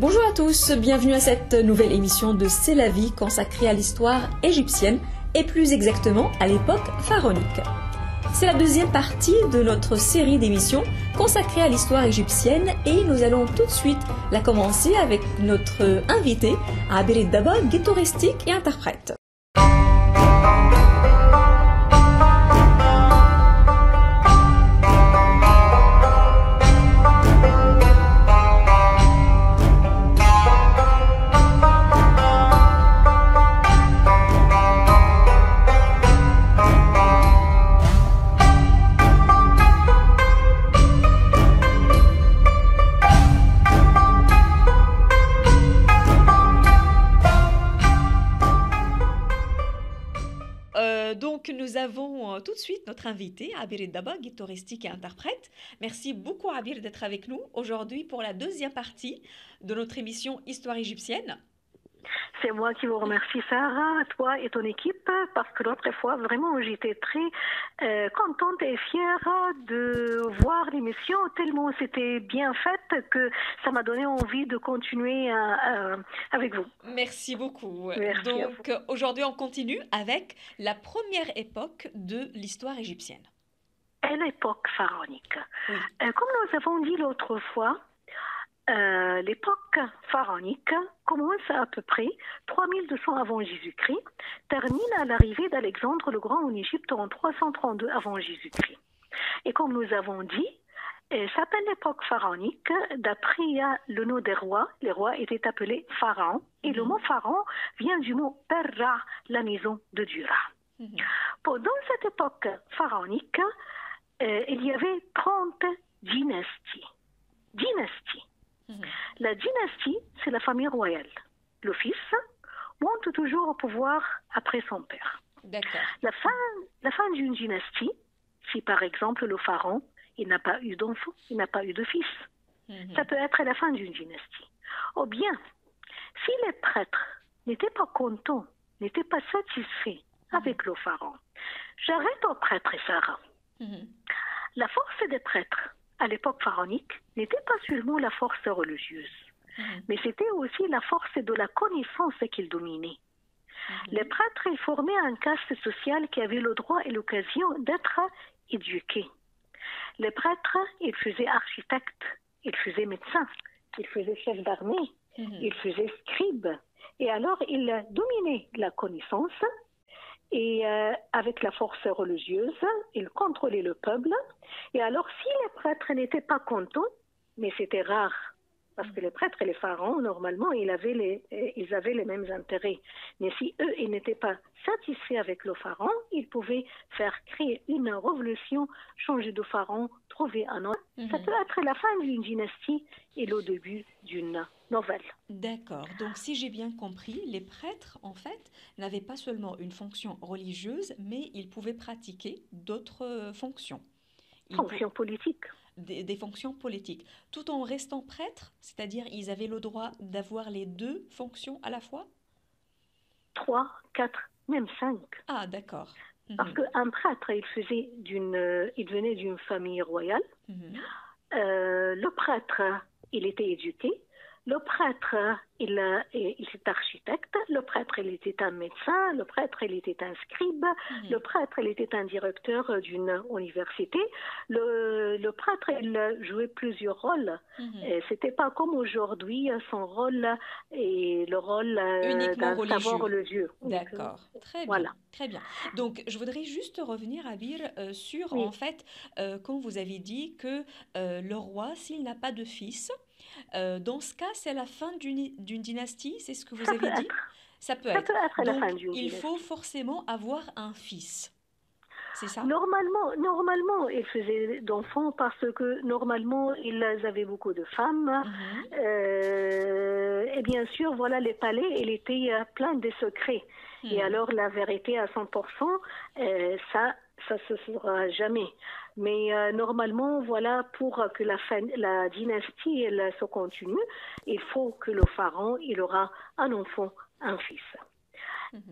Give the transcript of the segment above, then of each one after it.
Bonjour à tous, bienvenue à cette nouvelle émission de C'est la vie consacrée à l'histoire égyptienne et plus exactement à l'époque pharaonique. C'est la deuxième partie de notre série d'émissions consacrée à l'histoire égyptienne et nous allons tout de suite la commencer avec notre invité, Abir Daba, guide touristique et interprète. Donc nous avons tout de suite notre invité, Abir Daba, guide touristique et interprète. Merci beaucoup Abir d'être avec nous aujourd'hui pour la deuxième partie de notre émission Histoire égyptienne. C'est moi qui vous remercie, Sarah, toi et ton équipe, parce que l'autre fois, vraiment, j'étais très contente et fière de voir l'émission, tellement c'était bien faite que ça m'a donné envie de continuer avec vous. Merci beaucoup. Merci. Donc aujourd'hui, on continue avec la première époque de l'histoire égyptienne. Et l'époque pharaonique. Oui. Comme nous avons dit l'autre fois, l'époque pharaonique commence à peu près 3200 avant Jésus-Christ, termine à l'arrivée d'Alexandre le Grand en Égypte en 332 avant Jésus-Christ. Et comme nous avons dit, elle s'appelle l'époque pharaonique d'après le nom des rois. Les rois étaient appelés pharaons et le mot pharaon vient du mot Perra, la maison de Dura. Pendant cette époque pharaonique, il y avait 30 dynasties. La dynastie, c'est la famille royale. Le fils monte toujours au pouvoir après son père. D'accord. La fin d'une dynastie, si par exemple le pharaon, il n'a pas eu d'enfant, il n'a pas eu de fils, ça peut être la fin d'une dynastie. Ou bien, si les prêtres n'étaient pas contents, n'étaient pas satisfaits avec le pharaon, j'arrête aux prêtres, Sarah. La force des prêtres à l'époque pharaonique n'était pas seulement la force religieuse, mais c'était aussi la force de la connaissance qu'ils dominaient. Les prêtres ils formaient un caste social qui avait le droit et l'occasion d'être éduqués. Les prêtres, ils faisaient architectes, ils faisaient médecins, ils faisaient chefs d'armée, ils faisaient scribes. Et alors, ils dominaient la connaissance. Et avec la force religieuse, ils contrôlaient le peuple. Et alors, si les prêtres n'étaient pas contents, mais c'était rare, parce que les prêtres et les pharaons, normalement, ils avaient les mêmes intérêts. Mais si eux, ils n'étaient pas satisfaits avec le pharaon, ils pouvaient faire créer une révolution, changer de pharaon, trouver un autre. Ça peut être la fin d'une dynastie et le début d'une nouvelle. D'accord. Donc, si j'ai bien compris, les prêtres, en fait, n'avaient pas seulement une fonction religieuse, mais ils pouvaient pratiquer d'autres fonctions. Fonctions politiques. Des fonctions politiques. Tout en restant prêtres, c'est-à-dire ils avaient le droit d'avoir les deux fonctions à la fois? 3, 4, même 5. Ah, d'accord. Parce qu'un prêtre, il venait d'une famille royale. Le prêtre, il était éduqué. Le prêtre, il était architecte. Le prêtre, il était un médecin. Le prêtre, il était un scribe. Le prêtre, il était un directeur d'une université. Le prêtre, il jouait plusieurs rôles. C'était pas comme aujourd'hui, son rôle est le rôle d'un savant religieux. D'accord, très bien. Voilà. Très bien. Donc, je voudrais juste revenir, Abir, sur, en fait, quand vous avez dit que le roi, s'il n'a pas de fils, dans ce cas, c'est la fin d'une dynastie, c'est ce que vous avez dit? Ça peut être. La fin d'une dynastie. Il faut forcément avoir un fils. C'est ça? Normalement, ils faisaient d'enfants parce que normalement, ils avaient beaucoup de femmes. Et bien sûr, voilà, les palais, ils étaient pleins de secrets. Et alors, la vérité à 100%, ça se fera jamais. Mais normalement, voilà, pour que la dynastie elle se continue, il faut que le pharaon il aura un enfant, un fils.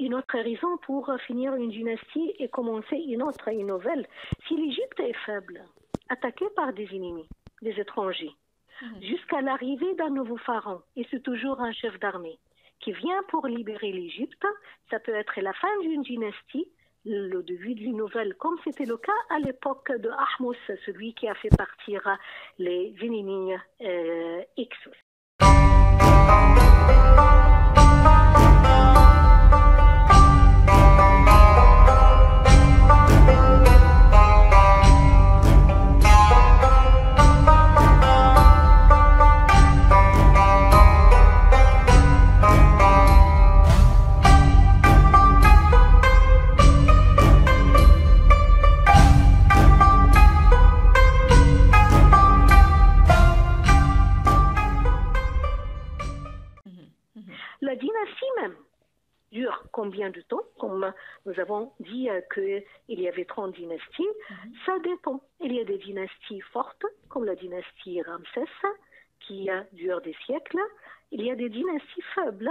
Une autre raison pour finir une dynastie et commencer une nouvelle, si l'Égypte est faible, attaquée par des ennemis, des étrangers, jusqu'à jusqu'à l'arrivée d'un nouveau pharaon, et c'est toujours un chef d'armée, qui vient pour libérer l'Égypte. Ça peut être la fin d'une dynastie, le début d'une nouvelle, comme c'était le cas à l'époque de Ahmose, celui qui a fait partir les ennemis Hyksos. La dynastie même dure combien de temps? Comme nous avons dit qu'il y avait 30 dynasties, ça dépend. Il y a des dynasties fortes, comme la dynastie Ramsès, qui dure des siècles. Il y a des dynasties faibles.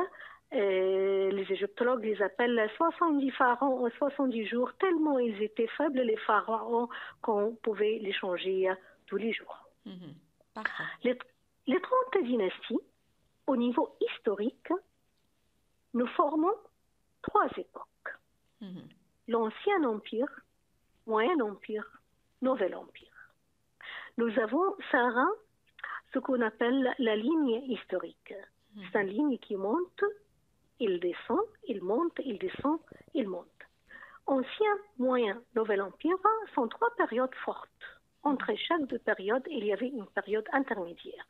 Les égyptologues les appellent 70 pharaons en 70 jours, tellement ils étaient faibles, les pharaons, qu'on pouvait les changer tous les jours. Les 30 dynasties, au niveau historique, nous formons 3 époques. L'Ancien Empire, Moyen Empire, Nouvel Empire. Nous avons, Sarah, ce qu'on appelle la ligne historique. C'est une ligne qui monte, il descend, il monte, il descend, il monte. Ancien, Moyen, Nouvel Empire sont 3 périodes fortes. Entre chaque 2 périodes, il y avait une période intermédiaire.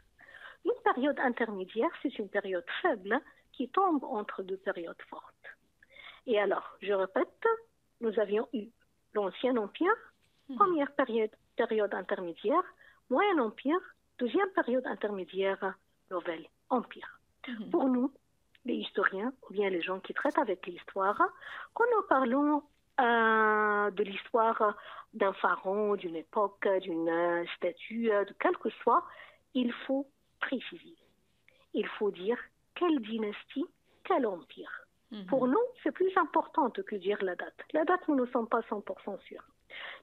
Une période intermédiaire, c'est une période faible qui tombe entre 2 périodes fortes. Et alors, je répète, nous avions eu l'Ancien Empire, première période intermédiaire, Moyen Empire, deuxième période intermédiaire, Nouvel Empire. Pour nous, les historiens, ou bien les gens qui traitent avec l'histoire, quand nous parlons de l'histoire d'un pharaon, d'une époque, d'une statue, de quel que soit, il faut préciser. Il faut dire quelle dynastie, quel empire. Pour nous, c'est plus important que dire la date. La date, nous ne sommes pas 100% sûrs.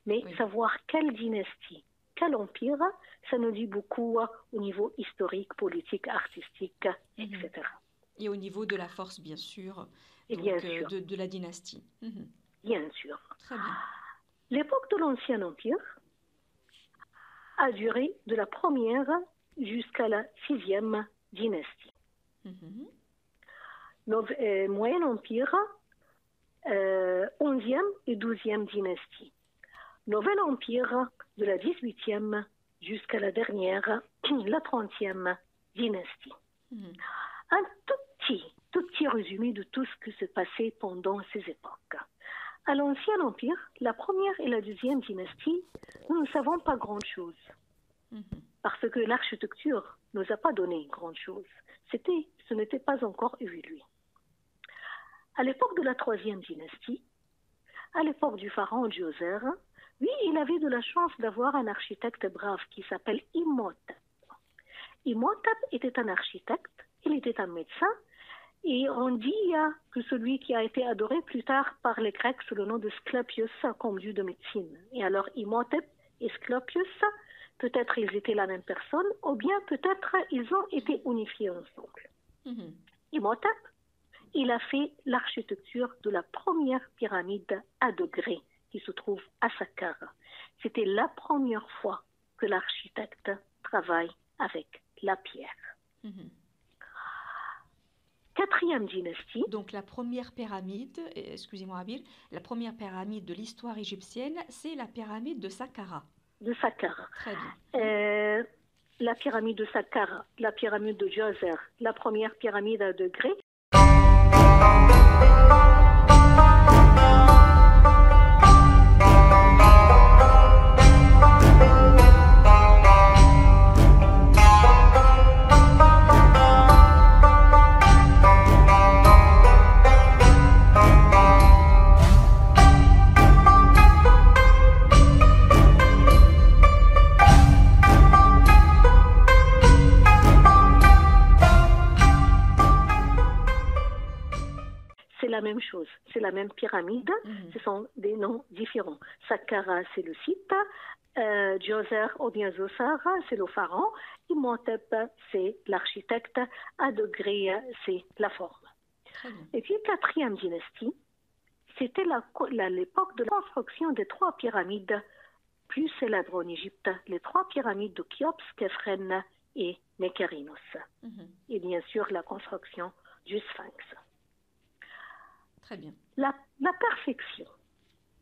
Mais savoir quelle dynastie, quel empire, ça nous dit beaucoup au niveau historique, politique, artistique, etc. Et au niveau de la force, bien sûr, et donc, bien sûr. De la dynastie. Bien sûr. Très bien. L'époque de l'Ancien Empire a duré de la première jusqu'à la 6e dynastie. Moyen Empire, 11e et 12e dynastie. Nouvel Empire, de la 18e jusqu'à la dernière, la 30e dynastie. Un tout petit résumé de tout ce qui s'est passé pendant ces époques. À l'Ancien Empire, la première et la deuxième dynastie, nous ne savons pas grand-chose. Parce que l'architecture ne nous a pas donné grand-chose. Ce n'était pas encore évolué. À l'époque de la 3e dynastie, à l'époque du pharaon Djoser, lui, il avait de la chance d'avoir un architecte brave qui s'appelle Imhotep. Imhotep était un architecte, il était un médecin, et on dit que celui qui a été adoré plus tard par les Grecs sous le nom de Asclepios comme dieu de médecine. Et alors Imhotep et Asclepios, peut-être ils étaient la même personne, ou bien peut-être ils ont été unifiés ensemble. Imhotep, il a fait l'architecture de la première pyramide à degrés qui se trouve à Saqqara. C'était la première fois que l'architecte travaille avec la pierre. 4e dynastie. Donc la première pyramide, excusez-moi Abil, la première pyramide de l'histoire égyptienne, c'est la pyramide de Saqqara. De Saqqara. Très bien. La pyramide de Saqqara, la pyramide de Djoser, la première pyramide à degrés. La même chose, c'est la même pyramide, ce sont des noms différents. Saqqara, c'est le site, Djoser ou bien Zoser, c'est le pharaon. Imhotep, c'est l'architecte. Adegré, c'est la forme. Et puis, 4e dynastie, c'était l'époque de la construction des 3 pyramides plus célèbres en Égypte, les 3 pyramides de Khéops, Khéphren et Mykérinos. Et bien sûr, la construction du Sphinx. Très bien. La perfection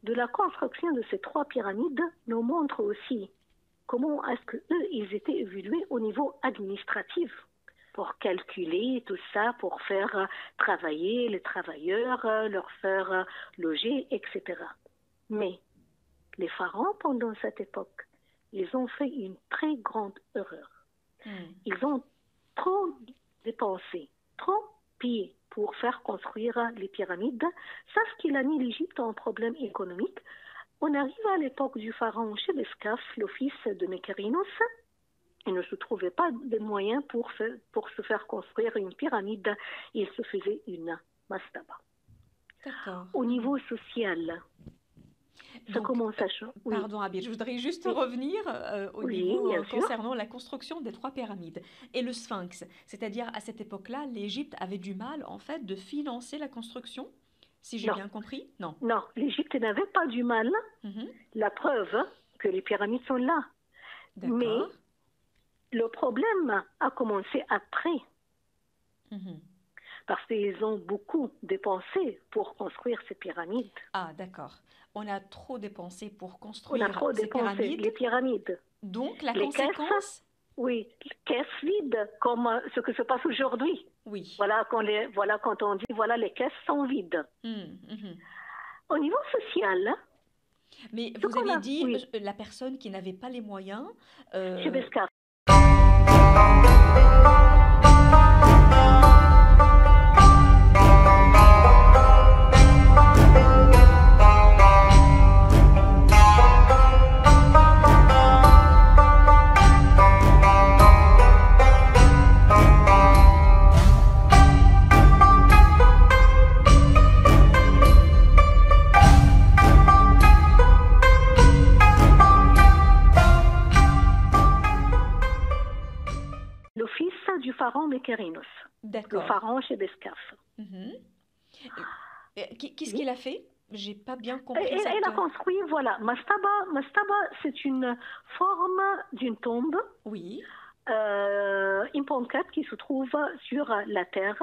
de la construction de ces 3 pyramides nous montre aussi comment est-ce qu'eux, ils étaient évolués au niveau administratif pour calculer tout ça, pour faire travailler les travailleurs, leur faire loger, etc. Mais les pharaons, pendant cette époque, ils ont fait une très grande erreur. Ils ont trop dépensé, trop payé pour faire construire les pyramides. Ça, ce qui a mis l'Égypte en problème économique. On arrive à l'époque du pharaon Chebeskaf, le fils de Mykérinos. Il ne se trouvait pas de moyens pour se faire construire une pyramide. Il se faisait une mastaba. Au niveau social, ça commence à changer. Pardon, Abir, je voudrais juste revenir au niveau concernant la construction des 3 pyramides et le Sphinx. C'est-à-dire, à cette époque-là, l'Égypte avait du mal, en fait, de financer la construction, si j'ai bien compris. Non, l'Égypte n'avait pas du mal. La preuve que les pyramides sont là. Mais le problème a commencé après. Parce qu'ils ont beaucoup dépensé pour construire ces pyramides. Ah, d'accord. On a trop dépensé pour construire les pyramides. Donc, la conséquence... Les caisses vides, comme ce que se passe aujourd'hui. Oui. Voilà quand on dit, les caisses sont vides. Au niveau social... Mais vous avez dit, la personne qui n'avait pas les moyens... Chebeskaf. Pharaon Mykérinos, le pharaon Chebeskaf. Qu'est-ce qu'il a fait? J'ai pas bien compris. Il a construit, Mastaba. Mastaba, c'est une forme d'une tombe. Oui. Une banquette qui se trouve sur la terre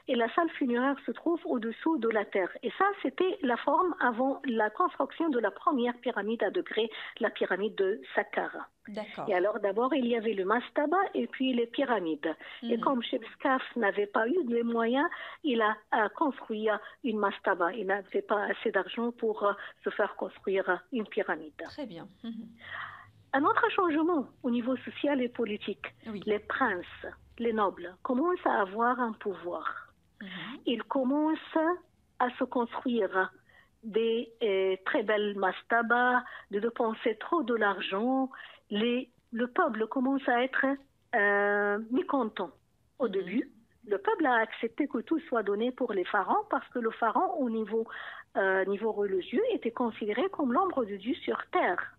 et la salle funéraire se trouve au-dessous de la terre. Et ça, c'était la forme avant la construction de la première pyramide à degrés, la pyramide de Saqqara. D'accord. Et alors, d'abord, il y avait le mastaba et puis les pyramides. Et comme Chebeskaf n'avait pas eu les moyens, il a construit une mastaba. Il n'avait pas assez d'argent pour se faire construire une pyramide. Très bien. Un autre changement au niveau social et politique, les princes, les nobles, commencent à avoir un pouvoir. Ils commencent à se construire des très belles mastabas, de dépenser trop de l'argent. Le peuple commence à être mécontent. Au début, le peuple a accepté que tout soit donné pour les pharaons parce que le pharaon, au niveau religieux, était considéré comme l'ombre de Dieu sur terre.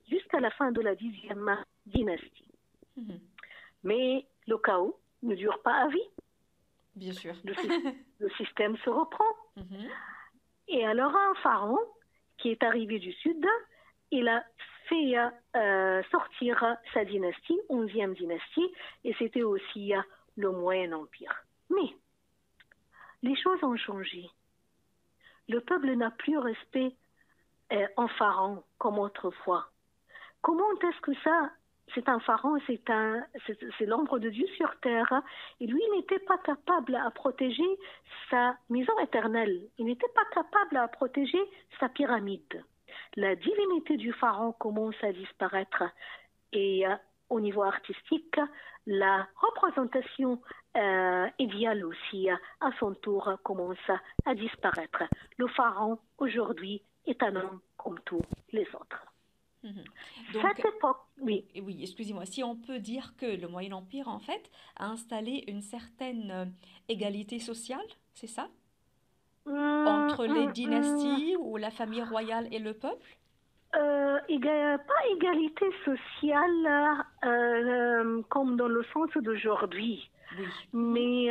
Jusqu'à la fin de la 10e dynastie. Mais le chaos ne dure pas à vie. Bien sûr. Le système se reprend. Et alors un pharaon qui est arrivé du sud, il a fait sortir sa dynastie, 11e dynastie, et c'était aussi le Moyen Empire. Mais les choses ont changé. Le peuple n'a plus respect en pharaon comme autrefois. Comment est-ce que ça c'est un pharaon, c'est l'ombre de Dieu sur terre. Et lui, il n'était pas capable à protéger sa maison éternelle. Il n'était pas capable à protéger sa pyramide. La divinité du pharaon commence à disparaître. Et au niveau artistique, la représentation idéale aussi, à son tour, commence à disparaître. Le pharaon, aujourd'hui, est un homme comme tous les autres. Donc, Cette époque, oui. Oui, excusez-moi, si on peut dire que le Moyen Empire, en fait, a installé une certaine égalité sociale, c'est ça? Entre les dynasties ou la famille royale et le peuple? Pas égalité sociale comme dans le sens d'aujourd'hui, Oui. mais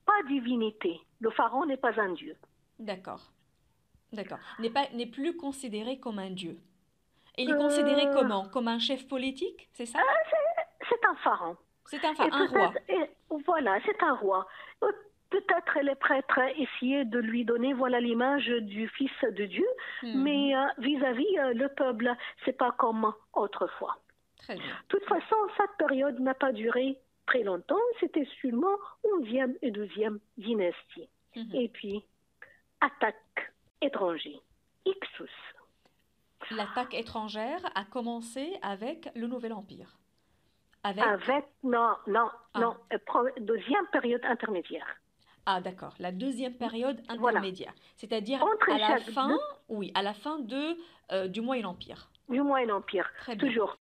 pas divinité. Le pharaon n'est pas un dieu. D'accord, d'accord. N'est plus considéré comme un dieu. Il est considéré comment? Comme un chef politique, c'est ça? C'est un pharaon. C'est un roi. Voilà, c'est un roi. Peut-être les prêtres essayaient de lui donner voilà l'image du fils de Dieu, mais vis-à-vis le peuple, c'est pas comme autrefois. Très bien. De toute façon, cette période n'a pas duré très longtemps. C'était seulement 11e et 12e dynastie. Et puis, attaque étrangère, Hyksos. L'attaque étrangère a commencé avec le Nouvel Empire. Non, deuxième période intermédiaire. Ah, d'accord, la deuxième période intermédiaire. Voilà. C'est-à-dire à la fin du Moyen Empire. Du Moyen Empire, très bien. Toujours.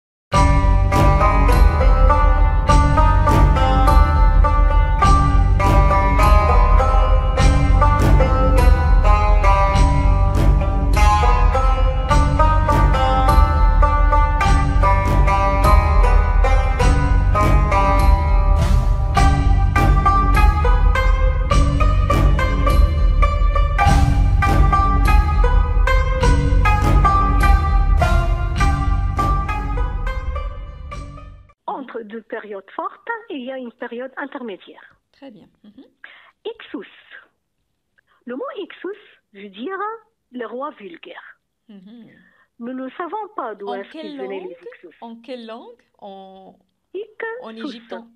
Entre deux périodes fortes, il y a une période intermédiaire. Très bien. Hyksos. Le mot Hyksos veut dire le roi vulgaire. Nous ne savons pas d'où est-ce qu'ils venaient les Hyksos. En quelle langue? En égyptien.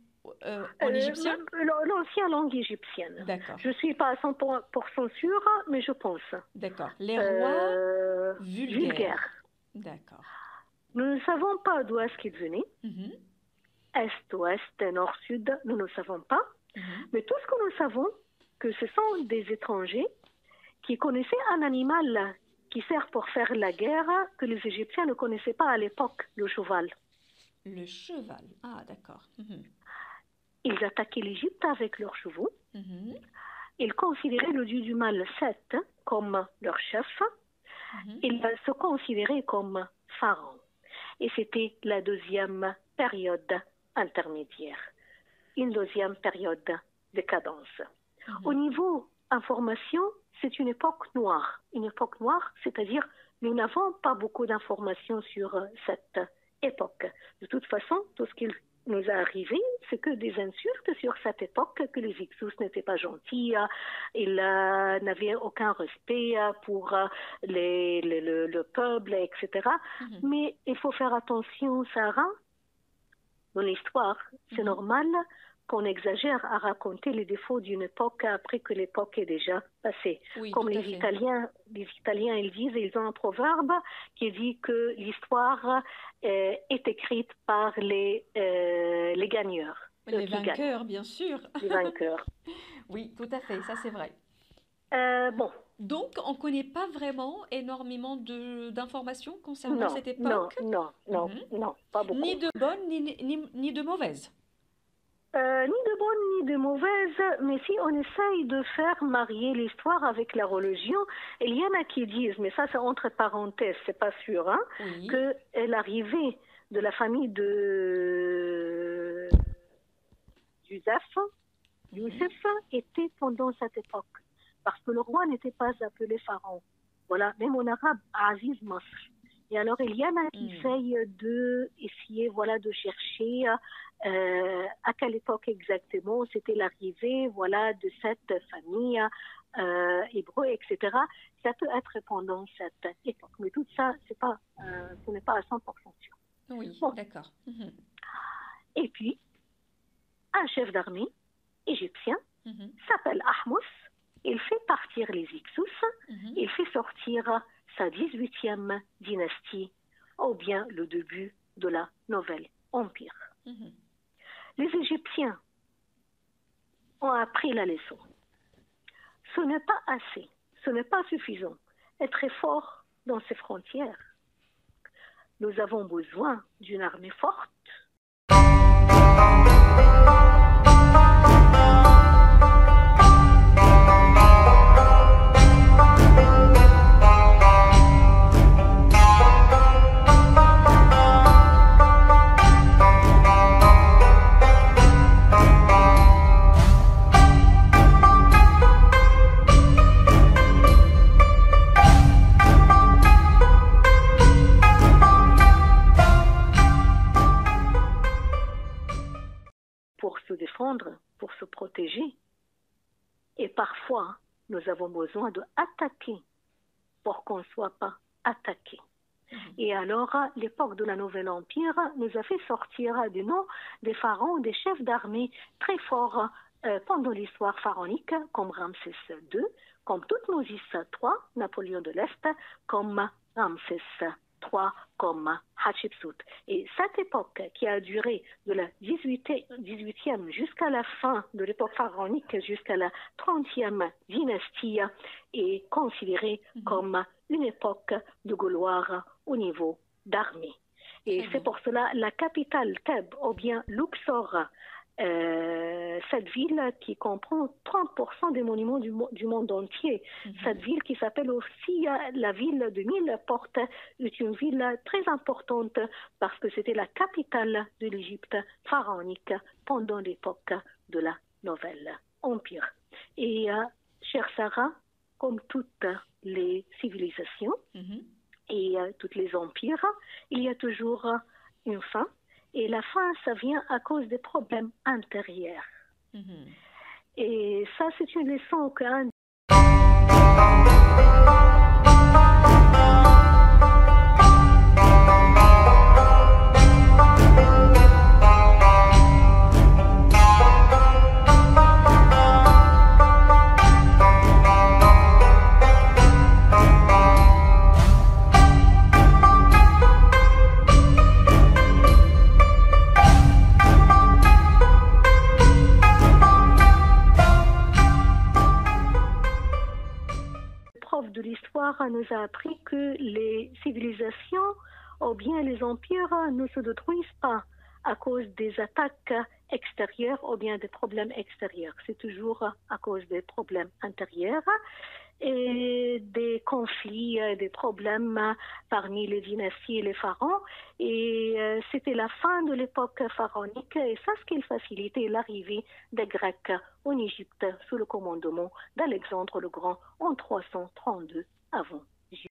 L'ancienne langue égyptienne. D'accord. Je ne suis pas à 100% sûre, mais je pense. D'accord. Les rois vulgaires. D'accord. Nous ne savons pas d'où est-ce qu'ils venaient. Est, ouest, nord, sud, nous ne savons pas. Mais tout ce que nous savons, que ce sont des étrangers qui connaissaient un animal qui sert pour faire la guerre que les Égyptiens ne connaissaient pas à l'époque, le cheval. Le cheval, ah d'accord. Ils attaquaient l'Égypte avec leurs chevaux. Ils considéraient le dieu du mal, Seth, comme leur chef. Ils se considéraient comme pharaon. Et c'était la deuxième période intermédiaire, une deuxième période de décadence. Au niveau information, c'est une époque noire. Une époque noire, c'est-à-dire nous n'avons pas beaucoup d'informations sur cette époque. De toute façon, tout ce qui nous est arrivé, c'est que des insultes sur cette époque, que les Hyksos n'étaient pas gentils, ils n'avaient aucun respect pour le peuple, etc. Mais il faut faire attention, Sarah, dans l'histoire, c'est normal qu'on exagère à raconter les défauts d'une époque après que l'époque est déjà passée. Oui, comme les Italiens, ils disent, ils ont un proverbe qui dit que l'histoire est écrite par les gagneurs. Les vainqueurs, bien sûr. Les vainqueurs. Oui, tout à fait, ça c'est vrai. Bon. Donc, on ne connaît pas vraiment énormément d'informations concernant cette époque? Non, pas beaucoup. Ni de bonnes, ni de mauvaises? Ni de bonnes, ni de mauvaises, mais si on essaye de faire marier l'histoire avec la religion, il y en a qui disent, mais ça c'est entre parenthèses, c'est pas sûr, que l'arrivée de la famille de Youssef était pendant cette époque. Parce que le roi n'était pas appelé pharaon. Voilà, même en arabe, Aziz Masr. Et alors, il y en a qui essayent de chercher à quelle époque exactement c'était l'arrivée, de cette famille hébreu, etc. Ça peut être pendant cette époque. Mais tout ça, ce n'est pas à 100% sûr. Oui, d'accord. Et puis, un chef d'armée égyptien s'appelle Ahmous. Il fait partir les Hyksos. Il fait sortir sa 18e dynastie, ou bien le début de la Nouvelle Empire. Les Égyptiens ont appris la leçon. Ce n'est pas assez, ce n'est pas suffisant. Être très fort dans ses frontières. Nous avons besoin d'une armée forte. Pour se défendre, pour se protéger. Et parfois, nous avons besoin d'attaquer pour qu'on ne soit pas attaqué. Et alors, l'époque de la Nouvelle Empire nous a fait sortir du nom des pharaons, des chefs d'armée très forts pendant l'histoire pharaonique, comme Ramsès II, comme Toutmose III, Napoléon de l'Est, comme Ramsès III, comme Hatshepsut. Et cette époque qui a duré de la 18e jusqu'à la fin de l'époque pharaonique, jusqu'à la 30e dynastie, est considérée comme une époque de gloire au niveau d'armée. Et c'est pour cela la capitale Thèbes, ou bien Luxor, cette ville qui comprend 30% des monuments du monde entier, cette ville qui s'appelle aussi la ville de 1000 portes, est une ville très importante parce que c'était la capitale de l'Égypte pharaonique pendant l'époque de la Nouvelle Empire. Et chère Sarah, comme toutes les civilisations et tous les empires, il y a toujours une fin. Et la fin, ça vient à cause des problèmes intérieurs. Et ça, c'est une leçon qu'un de l'histoire nous a appris que les civilisations ou bien les empires ne se détruisent pas à cause des attaques extérieures ou bien des problèmes extérieurs. C'est toujours à cause des problèmes intérieurs et des conflits, des problèmes parmi les dynasties et les pharaons. Et c'était la fin de l'époque pharaonique et ça, ce qui facilitait l'arrivée des Grecs en Égypte sous le commandement d'Alexandre le Grand en 332 avant Jésus.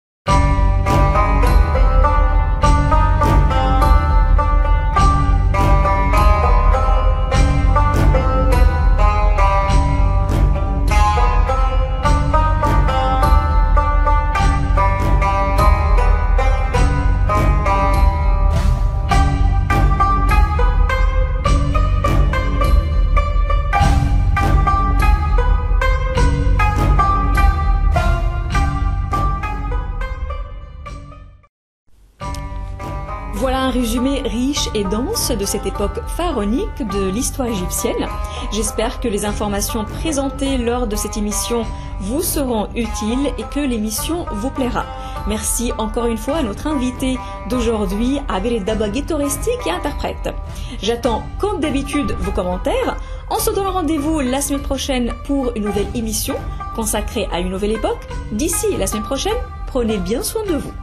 Voilà un résumé riche et dense de cette époque pharaonique de l'histoire égyptienne. J'espère que les informations présentées lors de cette émission vous seront utiles et que l'émission vous plaira. Merci encore une fois à notre invité d'aujourd'hui, Abel Dabaghi Toresti, qui interprète. J'attends comme d'habitude vos commentaires. On se donne rendez-vous la semaine prochaine pour une nouvelle émission consacrée à une nouvelle époque. D'ici la semaine prochaine, prenez bien soin de vous.